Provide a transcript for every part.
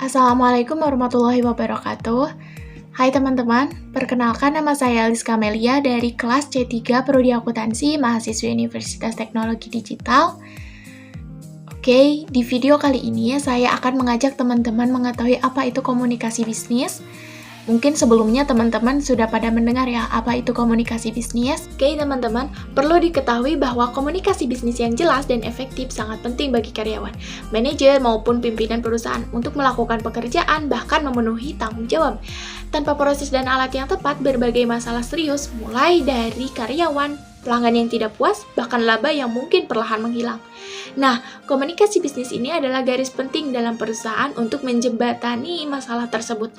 Assalamualaikum warahmatullahi wabarakatuh. Hai teman-teman, perkenalkan nama saya Alice Kamelia dari kelas C3 Prodi Akuntansi Mahasiswa Universitas Teknologi Digital. Oke, di video kali ini saya akan mengajak teman-teman mengetahui apa itu komunikasi bisnis. Mungkin sebelumnya teman-teman sudah pada mendengar ya apa itu komunikasi bisnis. Oke teman-teman, perlu diketahui bahwa komunikasi bisnis yang jelas dan efektif sangat penting bagi karyawan, manajer maupun pimpinan perusahaan untuk melakukan pekerjaan bahkan memenuhi tanggung jawab. Tanpa proses dan alat yang tepat, berbagai masalah serius mulai dari karyawan, pelanggan yang tidak puas, bahkan laba yang mungkin perlahan menghilang. Nah, komunikasi bisnis ini adalah garis penting dalam perusahaan untuk menjembatani masalah tersebut.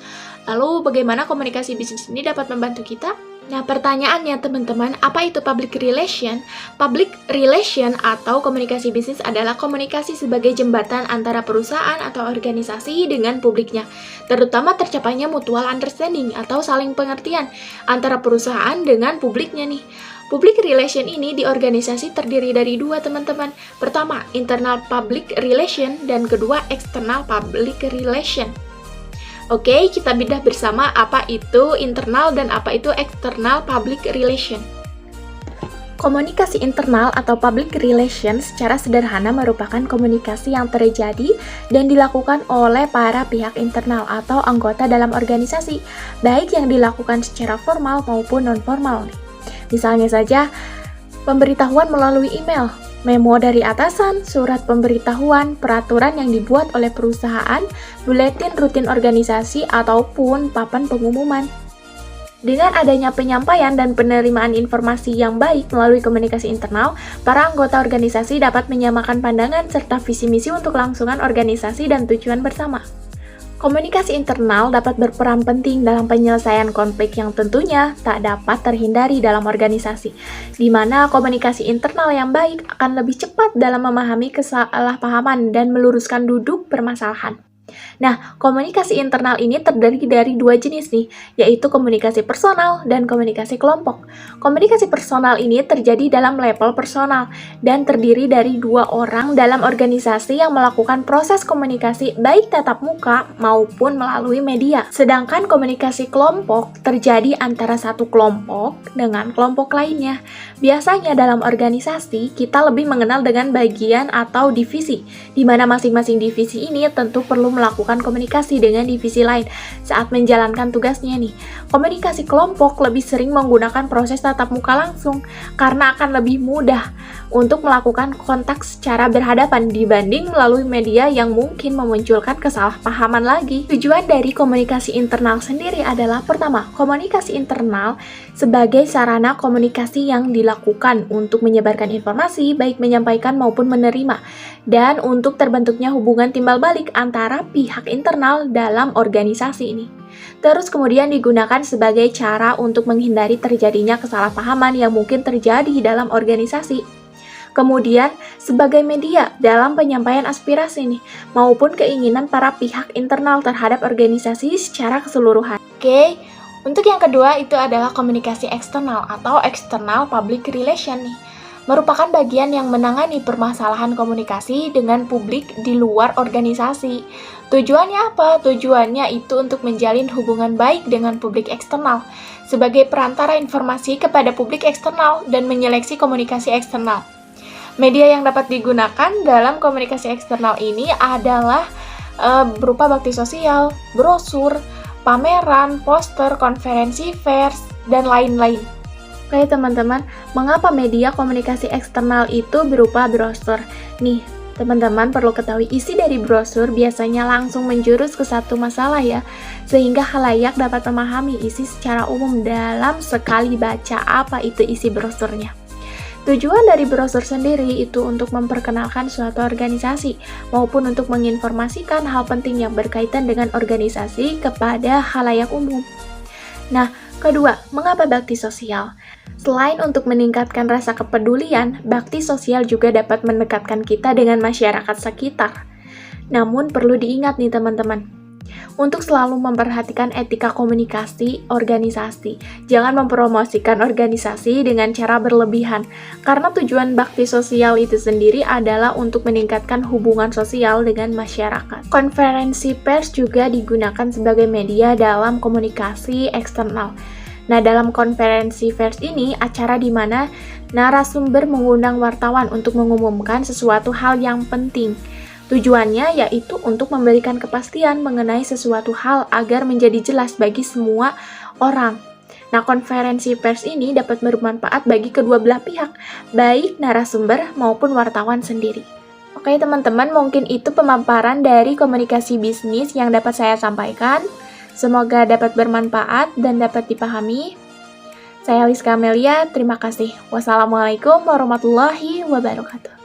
Lalu, bagaimana komunikasi bisnis ini dapat membantu kita? Nah, pertanyaannya teman-teman, apa itu public relation? Public relation atau komunikasi bisnis adalah komunikasi sebagai jembatan antara perusahaan atau organisasi dengan publiknya, terutama tercapainya mutual understanding atau saling pengertian antara perusahaan dengan publiknya nih. Public relation ini di organisasi terdiri dari dua teman-teman. Pertama, internal public relation dan kedua, external public relation. Oke, kita bedah bersama apa itu internal dan apa itu external public relation. Komunikasi internal atau public relation secara sederhana merupakan komunikasi yang terjadi dan dilakukan oleh para pihak internal atau anggota dalam organisasi, baik yang dilakukan secara formal maupun non-formal. Misalnya saja, pemberitahuan melalui email, memo dari atasan, surat pemberitahuan, peraturan yang dibuat oleh perusahaan, buletin rutin organisasi, ataupun papan pengumuman. Dengan adanya penyampaian dan penerimaan informasi yang baik melalui komunikasi internal, para anggota organisasi dapat menyamakan pandangan serta visi misi untuk kelangsungan organisasi dan tujuan bersama. Komunikasi internal dapat berperan penting dalam penyelesaian konflik yang tentunya tak dapat terhindari dalam organisasi, di mana komunikasi internal yang baik akan lebih cepat dalam memahami kesalahpahaman dan meluruskan duduk permasalahan. Nah, komunikasi internal ini terdiri dari dua jenis nih, yaitu komunikasi personal dan komunikasi kelompok. Komunikasi personal ini terjadi dalam level personal dan terdiri dari dua orang dalam organisasi yang melakukan proses komunikasi baik tatap muka maupun melalui media. Sedangkan komunikasi kelompok terjadi antara satu kelompok dengan kelompok lainnya. Biasanya dalam organisasi, kita lebih mengenal dengan bagian atau divisi, di mana masing-masing divisi ini tentu perlu melakukan komunikasi dengan divisi lain saat menjalankan tugasnya nih. Komunikasi kelompok lebih sering menggunakan proses tatap muka langsung karena akan lebih mudah untuk melakukan kontak secara berhadapan dibanding melalui media yang mungkin memunculkan kesalahpahaman lagi. Tujuan dari komunikasi internal sendiri adalah pertama, komunikasi internal sebagai sarana komunikasi yang dilakukan untuk menyebarkan informasi baik menyampaikan maupun menerima dan untuk terbentuknya hubungan timbal balik antara pihak internal dalam organisasi ini. Terus kemudian digunakan sebagai cara untuk menghindari terjadinya kesalahpahaman yang mungkin terjadi dalam organisasi. Kemudian sebagai media dalam penyampaian aspirasi nih, maupun keinginan para pihak internal terhadap organisasi secara keseluruhan. Oke, untuk yang kedua itu adalah komunikasi eksternal atau external public relation nih. Merupakan bagian yang menangani permasalahan komunikasi dengan publik di luar organisasi. Tujuannya apa? Tujuannya itu untuk menjalin hubungan baik dengan publik eksternal, sebagai perantara informasi kepada publik eksternal dan menyeleksi komunikasi eksternal. Media yang dapat digunakan dalam komunikasi eksternal ini adalah berupa bakti sosial, brosur, pameran, poster, konferensi pers, dan lain-lain. Oke teman-teman, mengapa media komunikasi eksternal itu berupa brosur? Nih, teman-teman perlu ketahui isi dari brosur biasanya langsung menjurus ke satu masalah ya, sehingga khalayak dapat memahami isi secara umum dalam sekali baca apa itu isi brosurnya. Tujuan dari brosur sendiri itu untuk memperkenalkan suatu organisasi maupun untuk menginformasikan hal penting yang berkaitan dengan organisasi kepada khalayak umum. Nah, kedua, mengapa bakti sosial? Selain untuk meningkatkan rasa kepedulian, bakti sosial juga dapat mendekatkan kita dengan masyarakat sekitar. Namun perlu diingat nih teman-teman, Untuk selalu memperhatikan etika komunikasi organisasi. Jangan mempromosikan organisasi dengan cara berlebihan, karena tujuan bakti sosial itu sendiri adalah untuk meningkatkan hubungan sosial dengan masyarakat. Konferensi pers juga digunakan sebagai media dalam komunikasi eksternal. Nah, dalam konferensi pers ini, acara di mana narasumber mengundang wartawan untuk mengumumkan sesuatu hal yang penting. Tujuannya yaitu untuk memberikan kepastian mengenai sesuatu hal agar menjadi jelas bagi semua orang. Nah, konferensi pers ini dapat bermanfaat bagi kedua belah pihak, baik narasumber maupun wartawan sendiri. Oke teman-teman, mungkin itu pemaparan dari komunikasi bisnis yang dapat saya sampaikan. Semoga dapat bermanfaat dan dapat dipahami. Saya Liska Amelia, terima kasih. Wassalamualaikum warahmatullahi wabarakatuh.